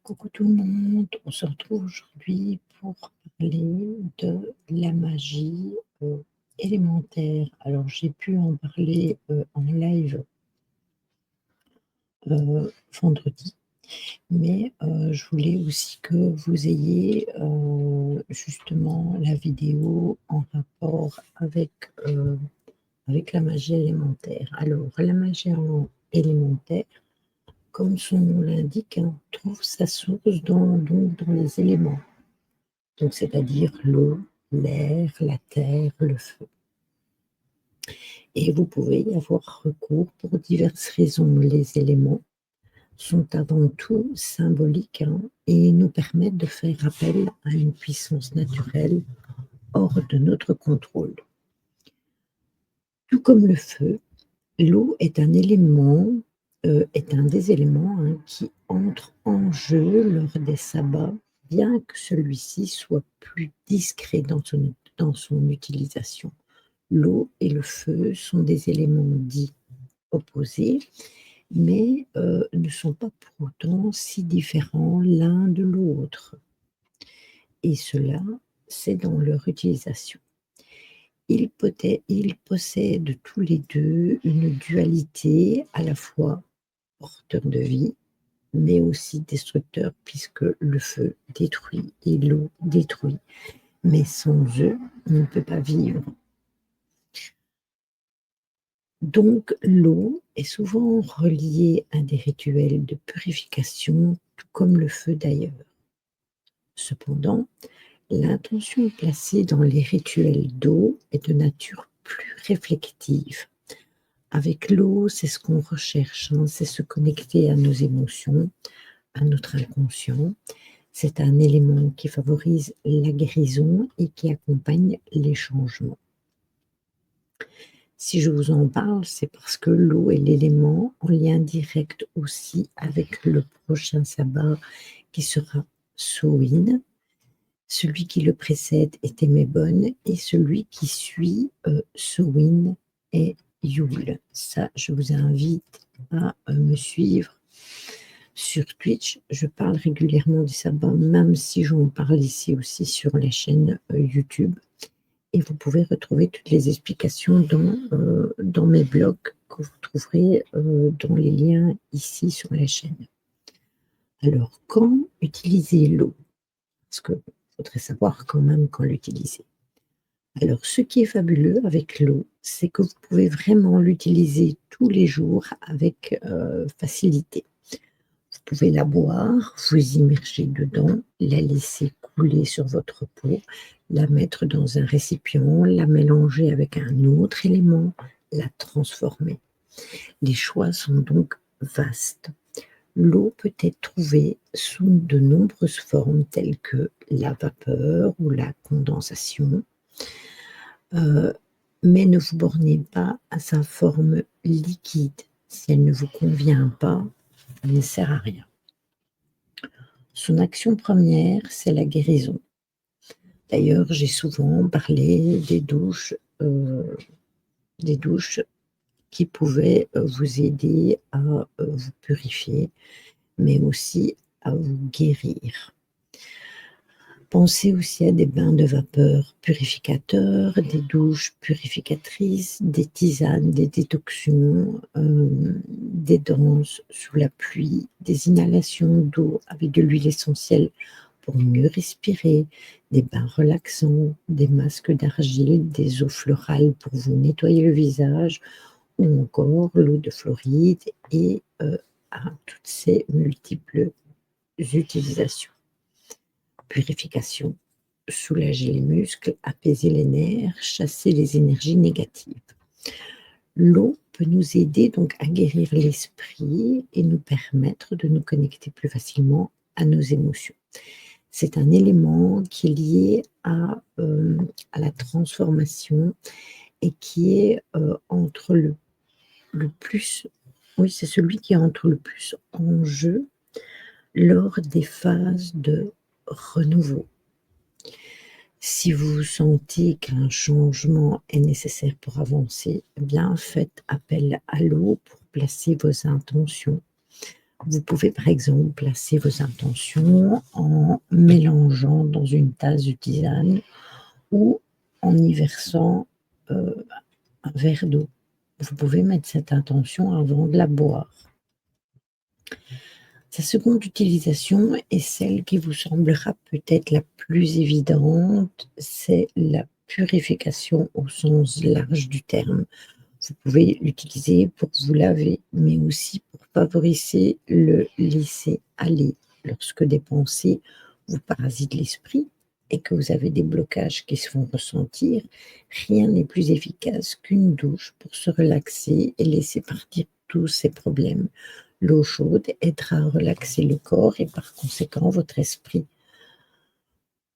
Coucou tout le monde, on se retrouve aujourd'hui pour parler de la magie élémentaire. Alors j'ai pu en parler en live vendredi, mais je voulais aussi que vous ayez justement la vidéo en rapport avec la magie élémentaire. Alors la magie élémentaire, comme son nom l'indique, hein, trouve sa source dans les éléments. Donc, c'est-à-dire l'eau, l'air, la terre, le feu. Et vous pouvez y avoir recours pour diverses raisons. Les éléments sont avant tout symboliques, hein, et nous permettent de faire appel à une puissance naturelle hors de notre contrôle. Tout comme le feu, l'eau est un élément, est un des éléments, hein, qui entre en jeu lors des sabbats, bien que celui-ci soit plus discret dans son utilisation. L'eau et le feu sont des éléments dits opposés, mais ne sont pas pour autant si différents l'un de l'autre. Et cela, c'est dans leur utilisation. Ils possèdent tous les deux une dualité à la fois porteur de vie, mais aussi destructeur, puisque le feu détruit et l'eau détruit. Mais sans eux, on ne peut pas vivre. Donc l'eau est souvent reliée à des rituels de purification, tout comme le feu d'ailleurs. Cependant, l'intention placée dans les rituels d'eau est de nature plus réflexive. Avec l'eau, c'est ce qu'on recherche, hein, c'est se connecter à nos émotions, à notre inconscient. C'est un élément qui favorise la guérison et qui accompagne les changements. Si je vous en parle, c'est parce que l'eau est l'élément en lien direct aussi avec le prochain sabbat qui sera Samhain. Celui qui le précède est Mébon et celui qui suit Samhain est Yule. Ça, je vous invite à me suivre sur Twitch. Je parle régulièrement du sabbat, même si j'en parle ici aussi sur la chaîne YouTube. Et vous pouvez retrouver toutes les explications dans mes blogs que vous trouverez dans les liens ici sur la chaîne. Alors, quand utiliser l'eau? Parce qu'il faudrait savoir quand même quand l'utiliser. Alors, ce qui est fabuleux avec l'eau, c'est que vous pouvez vraiment l'utiliser tous les jours avec facilité. Vous pouvez la boire, vous immerger dedans, la laisser couler sur votre peau, la mettre dans un récipient, la mélanger avec un autre élément, la transformer. Les choix sont donc vastes. L'eau peut être trouvée sous de nombreuses formes telles que la vapeur ou la condensation, mais ne vous bornez pas à sa forme liquide. Si elle ne vous convient pas, elle ne sert à rien. Son action première, c'est la guérison. D'ailleurs, j'ai souvent parlé des douches qui pouvaient vous aider à vous purifier, mais aussi à vous guérir. Pensez aussi à des bains de vapeur purificateurs, des douches purificatrices, des tisanes, des détoxions, des danses sous la pluie, des inhalations d'eau avec de l'huile essentielle pour mieux respirer, des bains relaxants, des masques d'argile, des eaux florales pour vous nettoyer le visage, ou encore l'eau de Floride et à toutes ces multiples utilisations. Purification, soulager les muscles, apaiser les nerfs, chasser les énergies négatives. L'eau peut nous aider donc à guérir l'esprit et nous permettre de nous connecter plus facilement à nos émotions. C'est un élément qui est lié à la transformation et qui est entre le plus, oui, c'est celui qui entre le plus en jeu lors des phases de renouveau. Si vous sentez qu'un changement est nécessaire pour avancer, eh bien faites appel à l'eau pour placer vos intentions. Vous pouvez par exemple placer vos intentions en mélangeant dans une tasse de tisane ou en y versant, heu, un verre d'eau. Vous pouvez mettre cette intention avant de la boire. Sa seconde utilisation est celle qui vous semblera peut-être la plus évidente, c'est la purification au sens large du terme. Vous pouvez l'utiliser pour vous laver, mais aussi pour favoriser le laisser-aller. Lorsque des pensées vous parasitent l'esprit et que vous avez des blocages qui se font ressentir, rien n'est plus efficace qu'une douche pour se relaxer et laisser partir tous ces problèmes. L'eau chaude aidera à relaxer le corps et par conséquent votre esprit.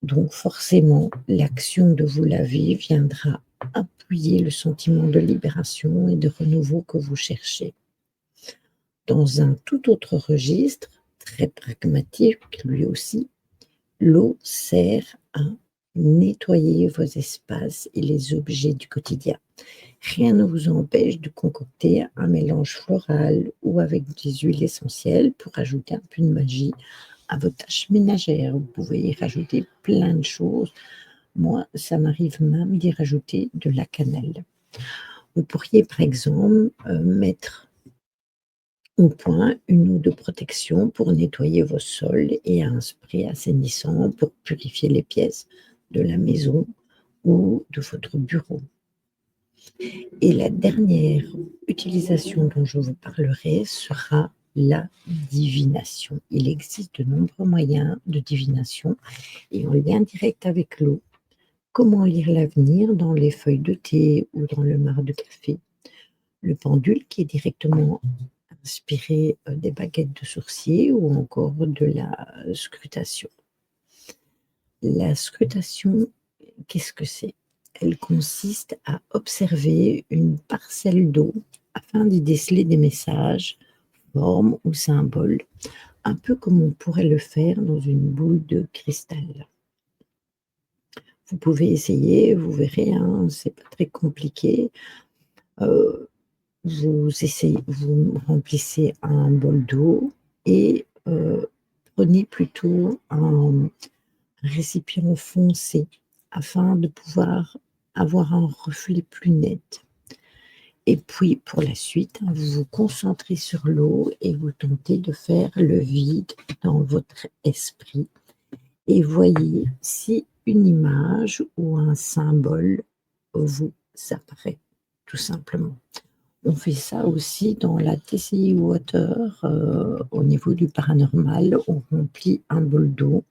Donc forcément, l'action de vous laver viendra appuyer le sentiment de libération et de renouveau que vous cherchez. Dans un tout autre registre, très pragmatique lui aussi, l'eau sert à nettoyer vos espaces et les objets du quotidien. Rien ne vous empêche de concocter un mélange floral ou avec des huiles essentielles pour ajouter un peu de magie à vos tâches ménagères. Vous pouvez y rajouter plein de choses. Moi, ça m'arrive même d'y rajouter de la cannelle. Vous pourriez, par exemple, mettre au point une eau de protection pour nettoyer vos sols et un spray assainissant pour purifier les pièces de la maison ou de votre bureau. Et la dernière utilisation dont je vous parlerai sera la divination. Il existe de nombreux moyens de divination et en lien direct avec l'eau. Comment lire l'avenir dans les feuilles de thé ou dans le marc de café? Le pendule qui est directement inspiré des baguettes de sourcier ou encore de la scrutation. La scrutation, qu'est-ce que c'est? Elle consiste à observer une parcelle d'eau afin d'y déceler des messages, formes ou symboles, un peu comme on pourrait le faire dans une boule de cristal. Vous pouvez essayer, vous verrez, hein, c'est pas très compliqué. Heu, vous remplissez un bol d'eau et prenez plutôt un récipient foncé afin de pouvoir avoir un reflet plus net. Et puis pour la suite, hein, vous vous concentrez sur l'eau et vous tentez de faire le vide dans votre esprit et voyez si une image ou un symbole vous apparaît, tout simplement. On fait ça aussi dans la TCI Water, au niveau du paranormal. On remplit un bol d'eau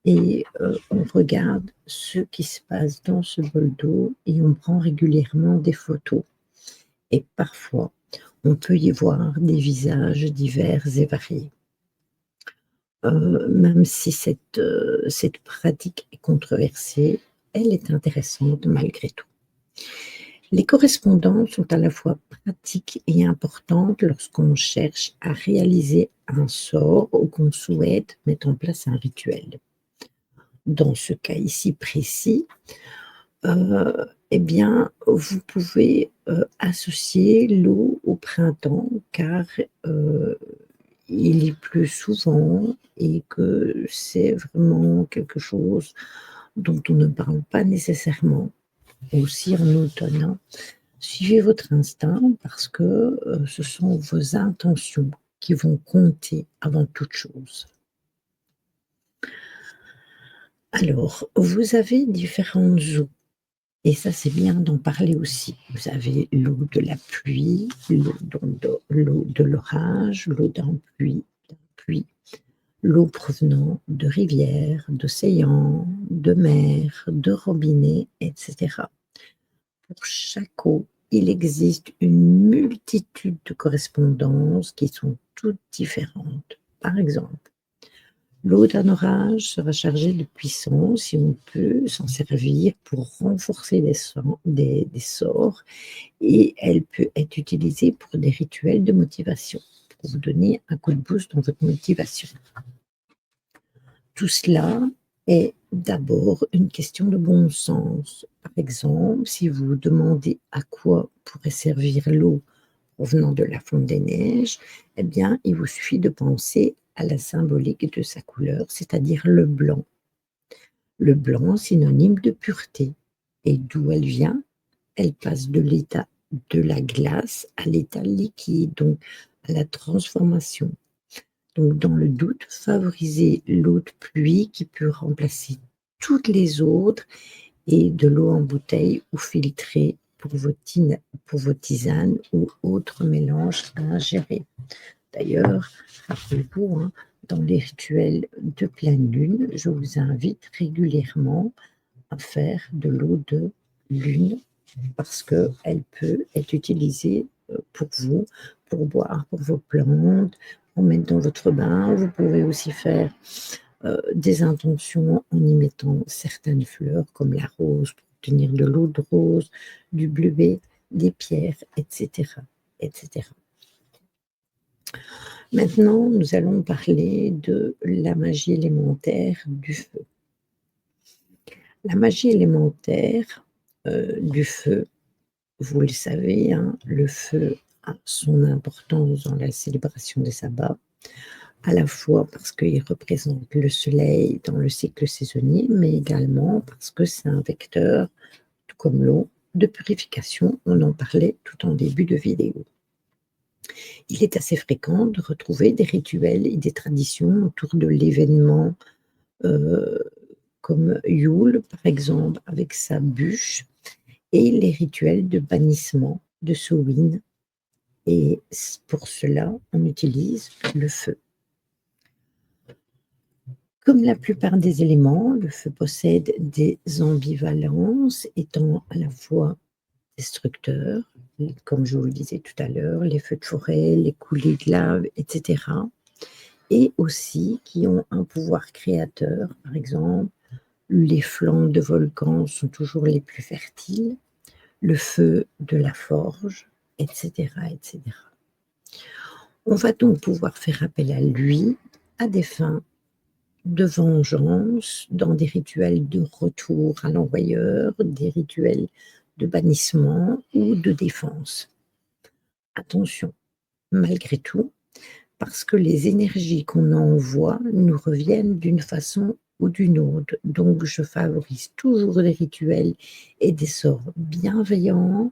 et on regarde ce qui se passe dans ce bol d'eau et on prend régulièrement des photos et parfois, on peut y voir des visages divers et variés. Même si cette pratique est controversée, elle est intéressante malgré tout. Les correspondances sont à la fois pratiques et importantes lorsqu'on cherche à réaliser un sort ou qu'on souhaite mettre en place un rituel. Dans ce cas ici précis, et bien, vous pouvez, associer l'eau au printemps car, heu, il y pleut souvent et que c'est vraiment quelque chose dont on ne parle pas nécessairement. Aussi en automne, hein. Suivez votre instinct parce que, ce sont vos intentions qui vont compter avant toute chose. Alors, vous avez différentes eaux et ça, c'est bien d'en parler aussi. Vous avez l'eau de la pluie, l'eau de l'orage, l'eau d'un puits, l'eau provenant de rivières, d'océans, de mers, de robinets et cetera. Pour chaque eau, il existe une multitude de correspondances qui sont toutes différentes. Par exemple, l'eau d'un orage sera chargée de puissance et on peut s'en servir pour renforcer des sorts et elle peut être utilisée pour des rituels de motivation, pour vous donner un coup de boost dans votre motivation. Tout cela est d'abord une question de bon sens. Par exemple, si vous vous demandez à quoi pourrait servir l'eau provenant de la fonte des neiges, eh bien, il vous suffit de penser à la symbolique de sa couleur, c'est-à-dire le blanc. Le blanc, synonyme de pureté. Et d'où elle vient? Elle passe de l'état de la glace à l'état liquide, donc à la transformation. Donc, dans le doute, favorisez l'eau de pluie qui peut remplacer toutes les autres et de l'eau en bouteille ou filtrée pour vos tisanes ou autres mélanges à ingérer. D'ailleurs, rappelez-vous, hein, dans les rituels de pleine lune, je vous invite régulièrement à faire de l'eau de lune parce qu'elle peut être utilisée pour vous, pour boire, pour vos plantes, pour mettre dans votre bain. Vous pouvez aussi faire des intentions en y mettant certaines fleurs comme la rose pour obtenir de l'eau de rose, du bleuet, des pierres, etc., etc. Maintenant, nous allons parler de la magie élémentaire du feu. La magie élémentaire du feu, vous le savez, hein, le feu a son importance dans la célébration des sabbats, à la fois parce qu'il représente le soleil dans le cycle saisonnier, mais également parce que c'est un vecteur, tout comme l'eau, de purification. On en parlait tout en début de vidéo. Il est assez fréquent de retrouver des rituels et des traditions autour de l'événement, heu, comme Yule, par exemple, avec sa bûche et les rituels de bannissement de Samhain et pour cela, on utilise le feu. Comme la plupart des éléments, le feu possède des ambivalences étant à la fois destructeur, comme je vous le disais tout à l'heure, les feux de forêt, les coulées de lave, etc. Et aussi qui ont un pouvoir créateur. Par exemple, les flancs de volcans sont toujours les plus fertiles, le feu de la forge, etc., etc. On va donc pouvoir faire appel à lui à des fins de vengeance, dans des rituels de retour à l'envoyeur, des rituels de bannissement ou de défense. Attention, malgré tout, parce que les énergies qu'on envoie nous reviennent d'une façon ou d'une autre. Donc je favorise toujours des rituels et des sorts bienveillants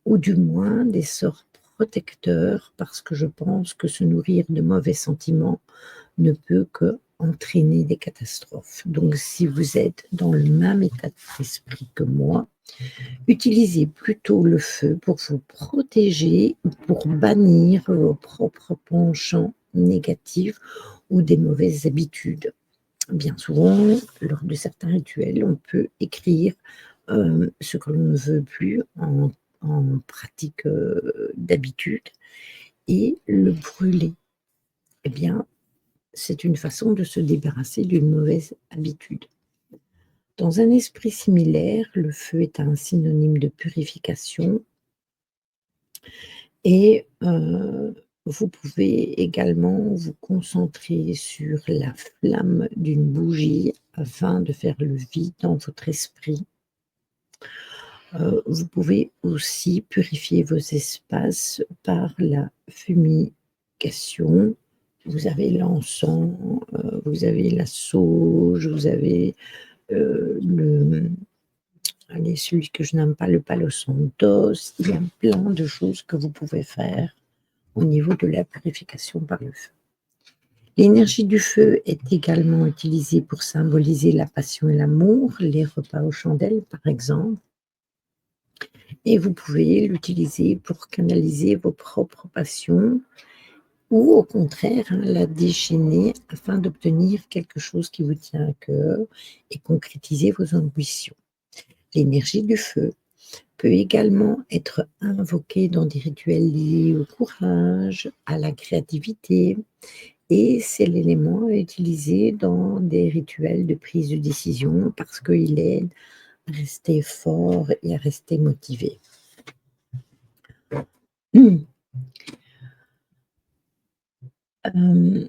ou du moins des sorts protecteurs parce que je pense que se nourrir de mauvais sentiments ne peut qu'entraîner des catastrophes. Donc si vous êtes dans le même état d'esprit que moi, utilisez plutôt le feu pour vous protéger ou pour bannir vos propres penchants négatifs ou des mauvaises habitudes. Bien souvent, lors de certains rituels, on peut écrire ce que l'on ne veut plus en pratique d'habitude et le brûler. Eh bien, c'est une façon de se débarrasser d'une mauvaise habitude. Dans un esprit similaire, le feu est un synonyme de purification et vous pouvez également vous concentrer sur la flamme d'une bougie afin de faire le vide dans votre esprit. Vous pouvez aussi purifier vos espaces par la fumigation. Vous avez l'encens, vous avez la sauge, vous avez, allez, celui que je n'aime pas, le palo santos. Il y a plein de choses que vous pouvez faire au niveau de la purification par le feu. L'énergie du feu est également utilisée pour symboliser la passion et l'amour, les repas aux chandelles par exemple. Et vous pouvez l'utiliser pour canaliser vos propres passions ou au contraire, hein, la déchaîner afin d'obtenir quelque chose qui vous tient à cœur et concrétiser vos ambitions. L'énergie du feu peut également être invoquée dans des rituels liés au courage, à la créativité et c'est l'élément à utiliser dans des rituels de prise de décision parce qu'il aide à rester fort et à rester motivé. Hem,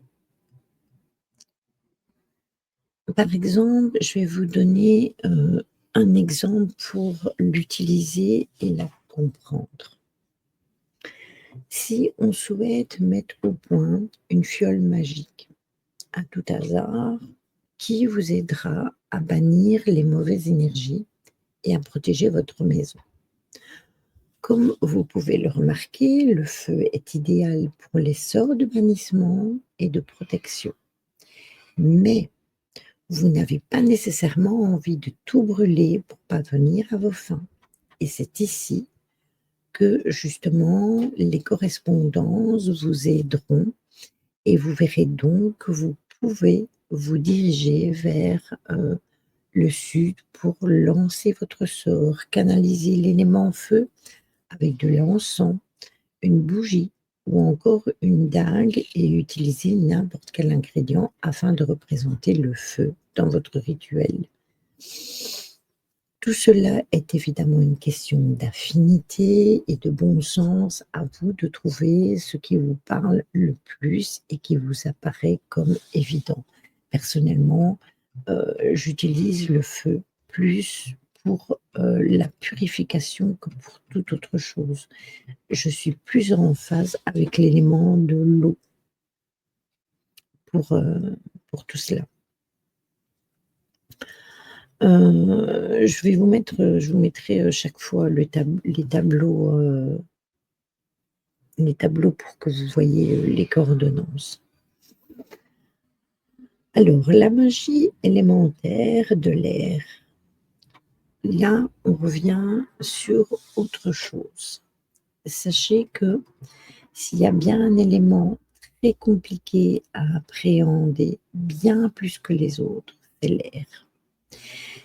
Par exemple, je vais vous donner, un exemple pour l'utiliser et la comprendre. Si on souhaite mettre au point une fiole magique, à tout hasard, qui vous aidera à bannir les mauvaises énergies et à protéger votre maison. Comme vous pouvez le remarquer, le feu est idéal pour les sorts de bannissement et de protection. Mais vous n'avez pas nécessairement envie de tout brûler pour parvenir à vos fins. Et c'est ici que justement les correspondances vous aideront et vous verrez donc que vous pouvez vous diriger vers le sud pour lancer votre sort, canaliser l'élément feu avec de l'encens, une bougie ou encore une dague et utiliser n'importe quel ingrédient afin de représenter le feu dans votre rituel. Tout cela est évidemment une question d'affinité et de bon sens. À vous de trouver ce qui vous parle le plus et qui vous apparaît comme évident. Personnellement, j'utilise le feu plus pour la purification que pour toute autre chose. Je suis plus en phase avec l'élément de l'eau pour, heu, pour tout cela. Je vous mettrai, chaque fois les tableaux pour que vous voyez, les coordonnances. Alors, la magie élémentaire de l'air. Là, on revient sur autre chose. Sachez que s'il y a bien un élément très compliqué à appréhender, bien plus que les autres, c'est l'air.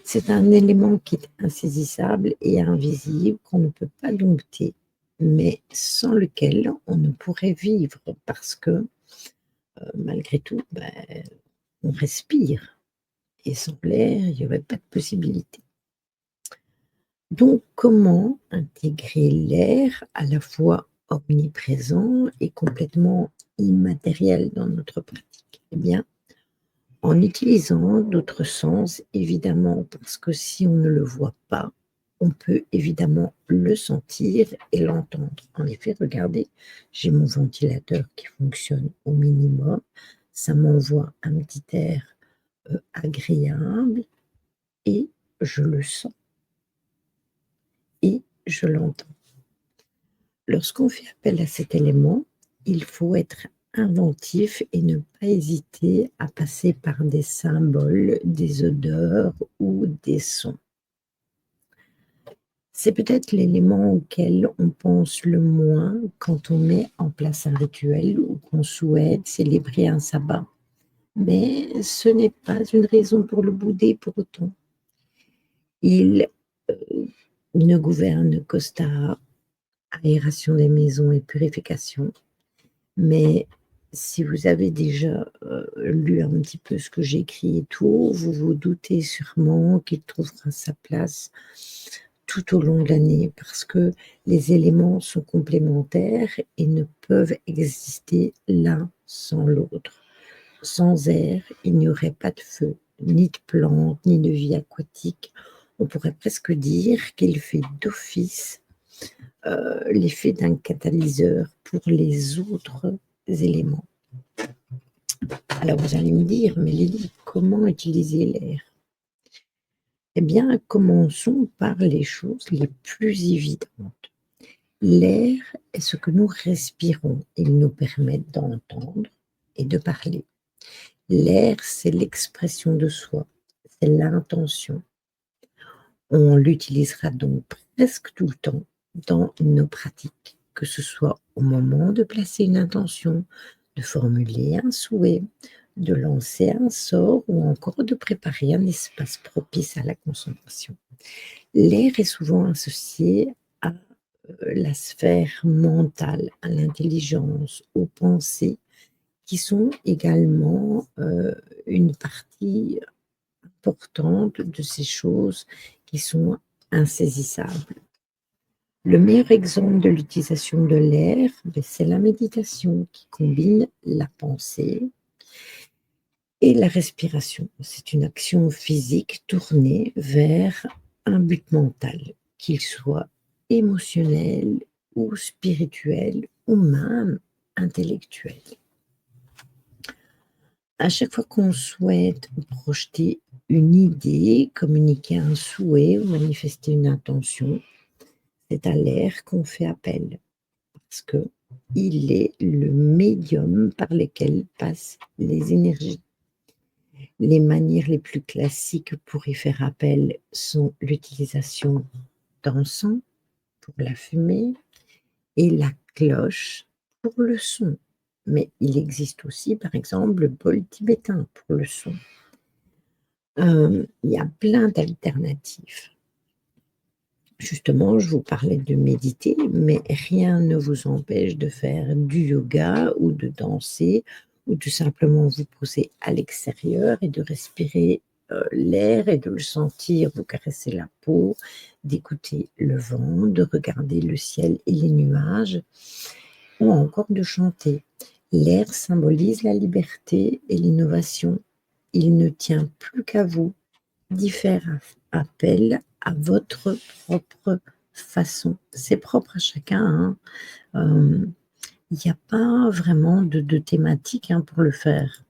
C'est un élément qui est insaisissable et invisible, qu'on ne peut pas dompter, mais sans lequel on ne pourrait vivre parce que, malgré tout, on respire et sans l'air, il y aurait pas de possibilité. Donc comment intégrer l'air à la fois omniprésent et complètement immatériel dans notre pratique? Eh bien, en utilisant d'autres sens, évidemment, parce que si on ne le voit pas, on peut évidemment le sentir et l'entendre. En effet, regardez, j'ai mon ventilateur qui fonctionne au minimum. Ça m'envoie un petit air, agréable et je le sens et je l'entends. Lorsqu'on fait appel à cet élément, il faut être inventif et ne pas hésiter à passer par des symboles, des odeurs ou des sons. C'est peut-être l'élément auquel on pense le moins quand on met en place un rituel ou qu'on souhaite célébrer un sabbat. Mais ce n'est pas une raison pour le bouder pour autant. Il ne gouverne qu'Ostara, aération des maisons et purification. Mais si vous avez déjà, lu un petit peu ce que j'écris et tout, vous vous doutez sûrement qu'il trouvera sa place tout au long de l'année parce que les éléments sont complémentaires et ne peuvent exister l'un sans l'autre. Sans air, il n'y aurait pas de feu, ni de plantes, ni de vie aquatique. On pourrait presque dire qu'il fait d'office l'effet d'un catalyseur pour les autres éléments. Alors vous allez me dire, mais Lily, comment utiliser l'air? Eh bien, commençons par les choses les plus évidentes. L'air est ce que nous respirons. Il nous permet d'entendre et de parler. L'air, c'est l'expression de soi, c'est l'intention. On l'utilisera donc presque tout le temps dans nos pratiques, que ce soit au moment de placer une intention, de formuler un souhait, de lancer un sort ou encore de préparer un espace propice à la concentration. L'air est souvent associé à la sphère mentale, à l'intelligence, aux pensées, qui sont également une partie importante de ces choses qui sont insaisissables. Le meilleur exemple de l'utilisation de l'air, c'est la méditation qui combine la pensée et la respiration. C'est une action physique tournée vers un but mental, qu'il soit émotionnel ou spirituel ou même intellectuelle. À chaque fois qu'on souhaite projeter une idée, communiquer un souhait ou manifester une intention, c'est à l'air qu'on fait appel parce qu'il est le médium par lequel passent les énergies. Les manières les plus classiques pour y faire appel sont l'utilisation d'encens pour la fumée et la cloche pour le son. Mais il existe aussi, par exemple, le bol tibétain pour le son. Il y a plein d'alternatives. Justement, je vous parlais de méditer, mais rien ne vous empêche de faire du yoga ou de danser ou tout simplement vous poser à l'extérieur et de respirer l'air et de le sentir, vous caresser la peau, d'écouter le vent, de regarder le ciel et les nuages ou encore de chanter. L'air symbolise la liberté et l'innovation. Il ne tient plus qu'à vous d'y faire appel à votre propre façon. C'est propre à chacun, hein. Il n'y a pas vraiment de thématique, hein, pour le faire.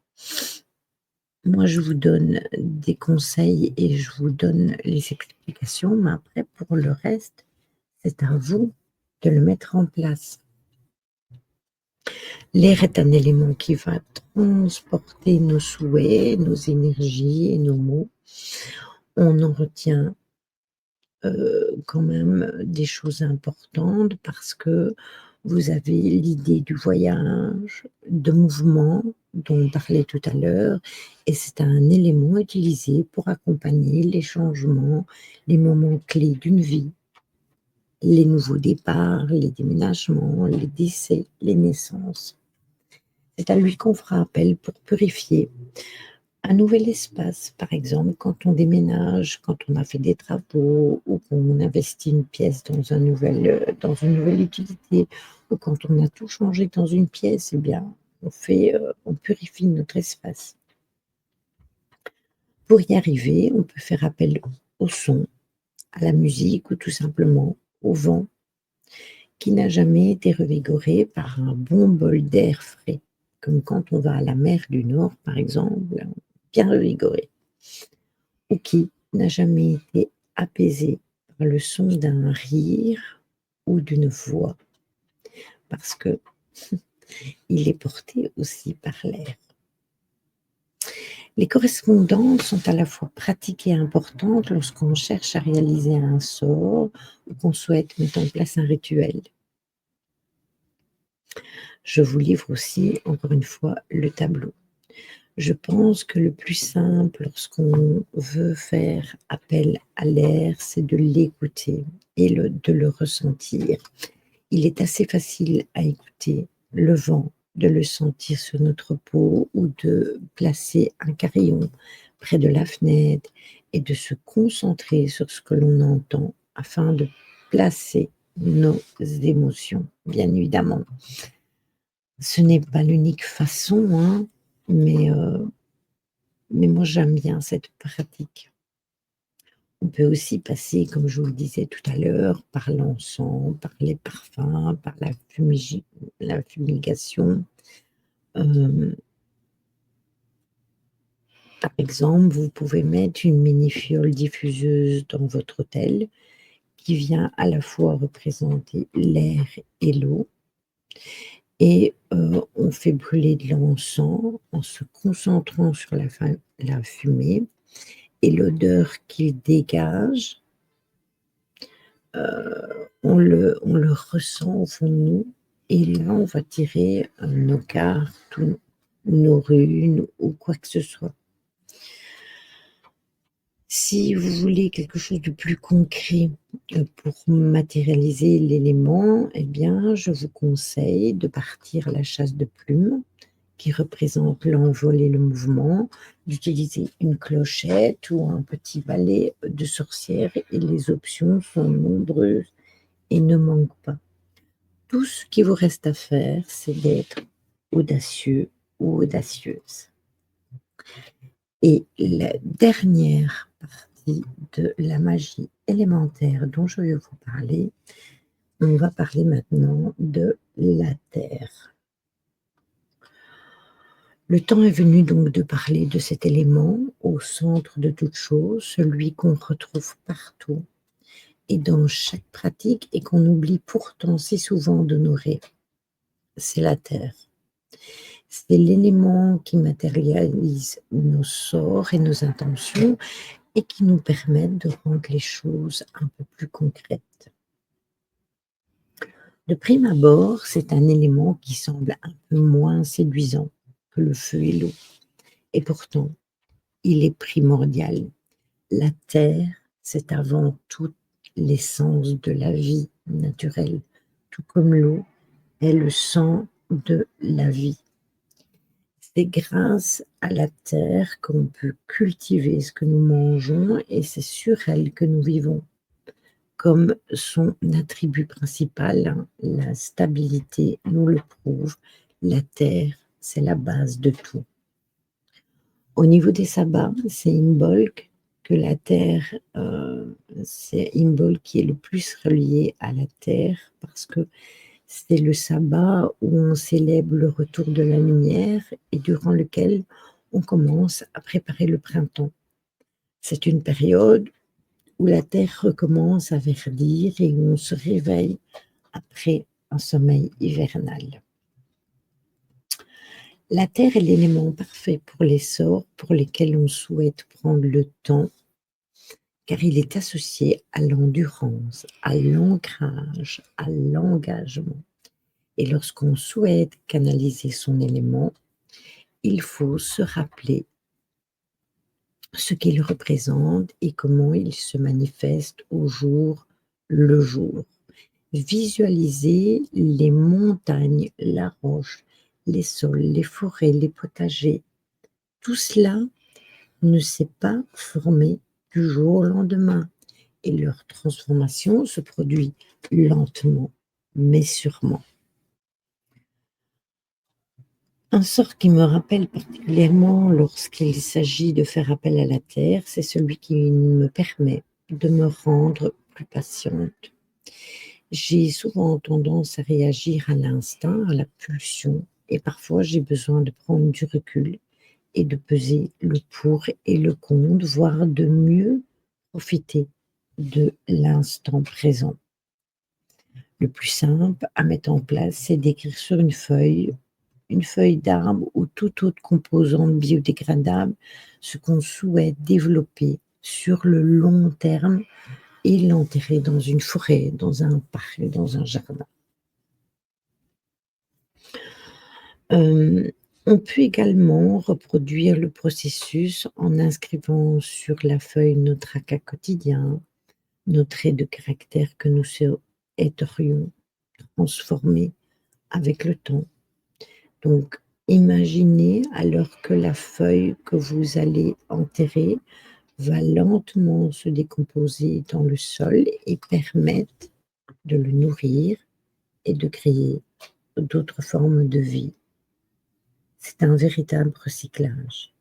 Moi, je vous donne des conseils et je vous donne les explications, mais après, pour le reste, c'est à vous de le mettre en place. L'air est un élément qui va transporter nos souhaits, nos énergies et nos mots. On en retient quand même des choses importantes parce que vous avez l'idée du voyage, de mouvement dont on parlait tout à l'heure et c'est un élément utilisé pour accompagner les changements, les moments clés d'une vie, les nouveaux départs, les déménagements, les décès, les naissances. C'est à lui qu'on fera appel pour purifier un nouvel espace, par exemple, quand on déménage, quand on a fait des travaux ou qu'on investit une pièce dans une nouvelle utilité ou quand on a tout changé dans une pièce, eh bien, on purifie notre espace. Pour y arriver, on peut faire appel au son, à la musique ou tout simplement au vent qui n'a jamais été revigoré par un bon bol d'air frais, comme quand on va à la mer du Nord, par exemple, bien revigoré. Ou qui n'a jamais été apaisé par le son d'un rire ou d'une voix, parce que il est porté aussi par l'air. Les correspondances sont à la fois pratiques et importantes lorsqu'on cherche à réaliser un sort ou qu'on souhaite mettre en place un rituel. Je vous livre aussi, encore une fois, le tableau. Je pense que le plus simple lorsqu'on veut faire appel à l'air, c'est de l'écouter et de le ressentir. Il est assez facile à écouter le vent, de le sentir sur notre peau ou de placer un carillon près de la fenêtre et de se concentrer sur ce que l'on entend afin de placer nos émotions, bien évidemment. Ce n'est pas l'unique façon, hein, mais moi j'aime bien cette pratique. On peut aussi passer, comme je vous le disais tout à l'heure, par l'encens, par les parfums, par la fumigation. Hem, Par exemple, vous pouvez mettre une mini fiole diffuseuse dans votre hôtel qui vient à la fois représenter l'air et l'eau et on fait brûler de l'encens en se concentrant sur la fumée et l'odeur qu'il dégage. On le ressent au fond de nous et là, on va tirer nos cartes ou nos runes ou quoi que ce soit. Si vous voulez quelque chose de plus concret, pour matérialiser l'élément, eh bien, je vous conseille de partir à la chasse de plumes qui représente l'envol et le mouvement, d'utiliser une clochette ou un petit balai de sorcière et les options sont nombreuses et ne manquent pas. Tout ce qui vous reste à faire, c'est d'être audacieux ou audacieuse. Et la dernière partie de la magie élémentaire dont je vais vous parler, on va parler maintenant de la terre. Le temps est venu donc de parler de cet élément au centre de toute chose, celui qu'on retrouve partout et dans chaque pratique et qu'on oublie pourtant si souvent d'honorer. C'est la terre. C'est l'élément qui matérialise nos sorts et nos intentions et qui nous permettent de rendre les choses un peu plus concrètes. De prime abord, c'est un élément qui semble un peu moins séduisant que le feu et l'eau. Et pourtant, il est primordial. La terre, c'est avant tout l'essence de la vie naturelle, tout comme l'eau est le sang de la vie. C'est grâce à la terre qu'on peut cultiver ce que nous mangeons et c'est sur elle que nous vivons. Comme son attribut principal, hein, la stabilité nous le prouve, la terre, c'est la base de tout. Au niveau des sabbats, c'est Imbolc que la terre, c'est Imbolc qui est le plus relié à la terre parce que c'est le sabbat où on célèbre le retour de la lumière et durant lequel on commence à préparer le printemps. C'est une période où la terre recommence à verdir et où on se réveille après un sommeil hivernal. La terre est l'élément parfait pour les sorts pour lesquels on souhaite prendre le temps, car il est associé à l'endurance, à l'ancrage, à l'engagement. Et lorsqu'on souhaite canaliser son élément, il faut se rappeler ce qu'il représente et comment il se manifeste au jour le jour. Visualiser les montagnes, la roche, les sols, les forêts, les potagers. Tout cela ne s'est pas formé du jour au lendemain et leur transformation se produit lentement, mais sûrement. Un sort qui me rappelle particulièrement lorsqu'il s'agit de faire appel à la terre, c'est celui qui me permet de me rendre plus patiente. J'ai souvent tendance à réagir à l'instinct, à la pulsion, et parfois j'ai besoin de prendre du recul et de peser le pour et le contre, voire de mieux profiter de l'instant présent. Le plus simple à mettre en place, c'est d'écrire sur une feuille d'arbre ou toute autre composante biodégradable, ce qu'on souhaite développer sur le long terme et l'enterrer dans une forêt, dans un parc, dans un jardin. On peut également reproduire le processus en inscrivant sur la feuille nos tracas quotidiens, nos traits de caractère que nous souhaiterions transformer avec le temps. Donc, imaginez alors que la feuille que vous allez enterrer va lentement se décomposer dans le sol et permettre de le nourrir et de créer d'autres formes de vie. C'est un véritable recyclage.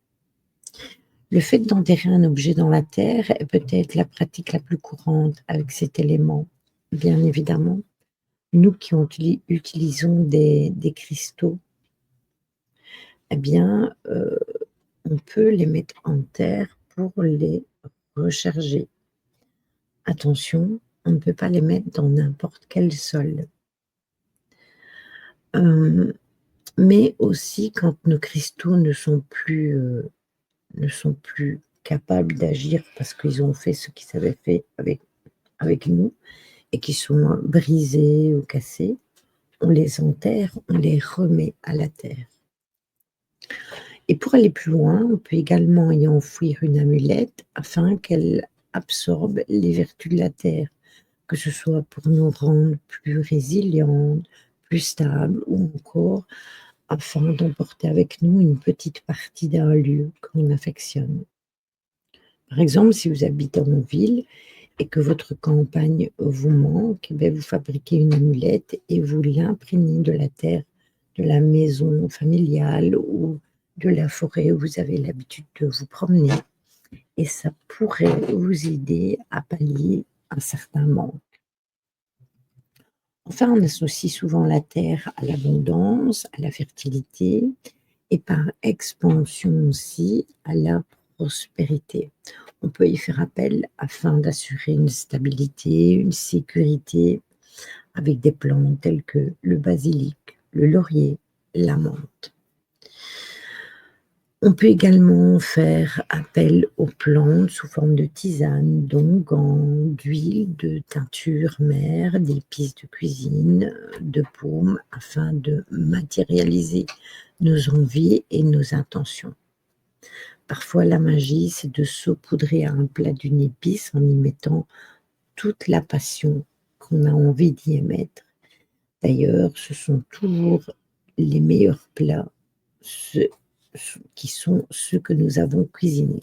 Le fait d'enterrer un objet dans la terre est peut-être la pratique la plus courante avec cet élément. Bien évidemment, nous qui utilisons des cristaux, eh bien, on peut les mettre en terre pour les recharger. Attention, on ne peut pas les mettre dans n'importe quel sol. Mais aussi quand nos cristaux ne sont plus capables d'agir parce qu'ils ont fait ce qu'ils avaient fait avec nous et qui sont brisés ou cassés, on les enterre, on les remet à la terre. Et pour aller plus loin, on peut également y enfouir une amulette afin qu'elle absorbe les vertus de la terre, que ce soit pour nous rendre plus résilientes, plus stables ou encore afin d'emporter avec nous une petite partie d'un lieu qu'on affectionne. Par exemple, si vous habitez en ville et que votre campagne vous manque, vous fabriquez une amulette et vous l'imprégnez de la terre de la maison familiale ou de la forêt où vous avez l'habitude de vous promener. Et ça pourrait vous aider à pallier un certain manque. Enfin, on associe souvent la terre à l'abondance, à la fertilité et par expansion aussi à la prospérité. On peut y faire appel afin d'assurer une stabilité, une sécurité avec des plantes telles que le basilic, le laurier, la menthe. On peut également faire appel aux plantes sous forme de tisane, d'onguents, d'huile, de teinture mère, d'épices de cuisine, de baume, afin de matérialiser nos envies et nos intentions. Parfois, la magie, c'est de saupoudrer un plat d'une épice en y mettant toute la passion qu'on a envie d'y mettre. D'ailleurs, ce sont toujours les meilleurs plats, ceux qui sont ceux que nous avons cuisinés.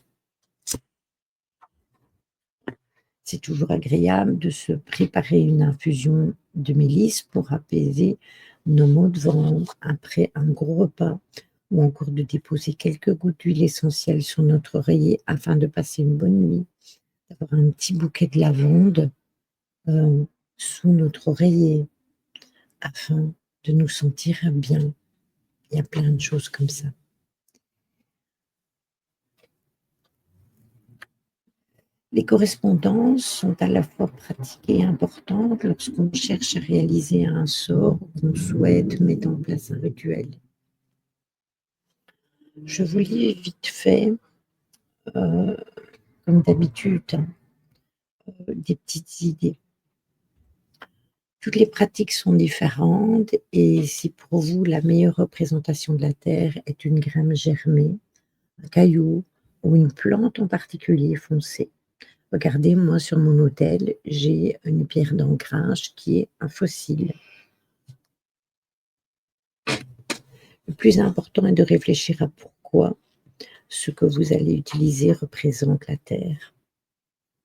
C'est toujours agréable de se préparer une infusion de mélisse pour apaiser nos maux de ventre après un gros repas, ou encore de déposer quelques gouttes d'huile essentielle sur notre oreiller afin de passer une bonne nuit, d'avoir un petit bouquet de lavande sous notre oreiller afin de nous sentir bien. Il y a plein de choses comme ça. Les correspondances sont à la fois pratiques et importantes lorsqu'on cherche à réaliser un sort ou qu'on souhaite mettre en place un rituel. Je vous lis vite fait, euh, comme d'habitude, hein, des petites idées. Toutes les pratiques sont différentes et si pour vous la meilleure représentation de la terre est une graine germée, un caillou ou une plante en particulier, foncez. Regardez, moi sur mon autel, j'ai une pierre d'ancrage qui est un fossile. Le plus important est de réfléchir à pourquoi ce que vous allez utiliser représente la terre.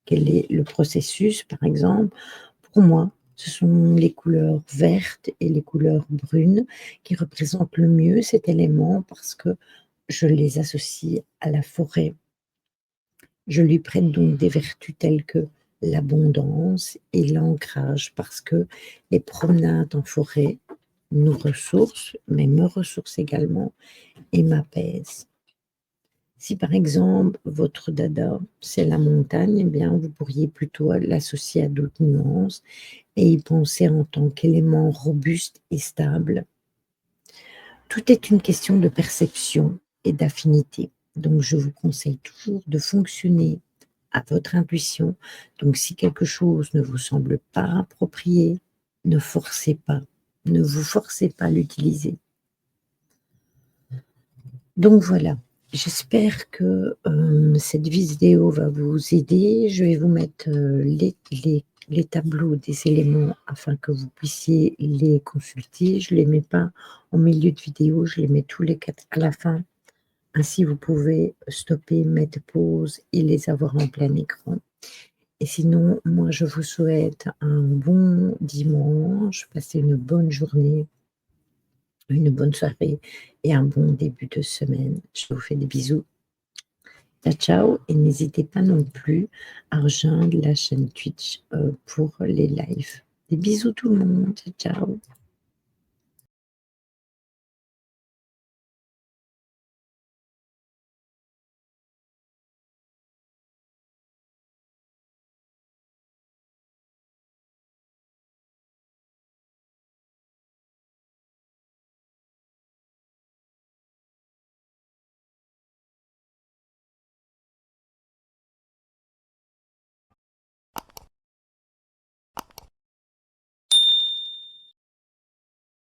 Quel est le processus, par exemple? Pour moi, ce sont les couleurs vertes et les couleurs brunes qui représentent le mieux cet élément parce que je les associe à la forêt. Je lui prête donc des vertus telles que l'abondance et l'ancrage parce que les promenades en forêt nous ressourcent, mais me ressourcent également et m'apaisent. Si par exemple votre dada c'est la montagne, eh bien vous pourriez plutôt l'associer à d'autres nuances et y penser en tant qu'élément robuste et stable. Tout est une question de perception et d'affinité. Donc je vous conseille toujours de fonctionner à votre intuition. Donc si quelque chose ne vous semble pas approprié, ne forcez pas, ne vous forcez pas à l'utiliser. Donc voilà, j'espère que cette vidéo va vous aider. Je vais vous mettre les tableaux des éléments afin que vous puissiez les consulter. Je ne les mets pas en milieu de vidéo, je les mets tous les quatre à la fin. Ainsi, vous pouvez stopper, mettre pause et les avoir en plein écran. Et sinon, moi, je vous souhaite un bon dimanche, passez une bonne journée, une bonne soirée et un bon début de semaine. Je vous fais des bisous. Ciao, ciao. Et n'hésitez pas non plus à rejoindre la chaîne Twitch pour les lives. Des bisous tout le monde. Ciao, ciao.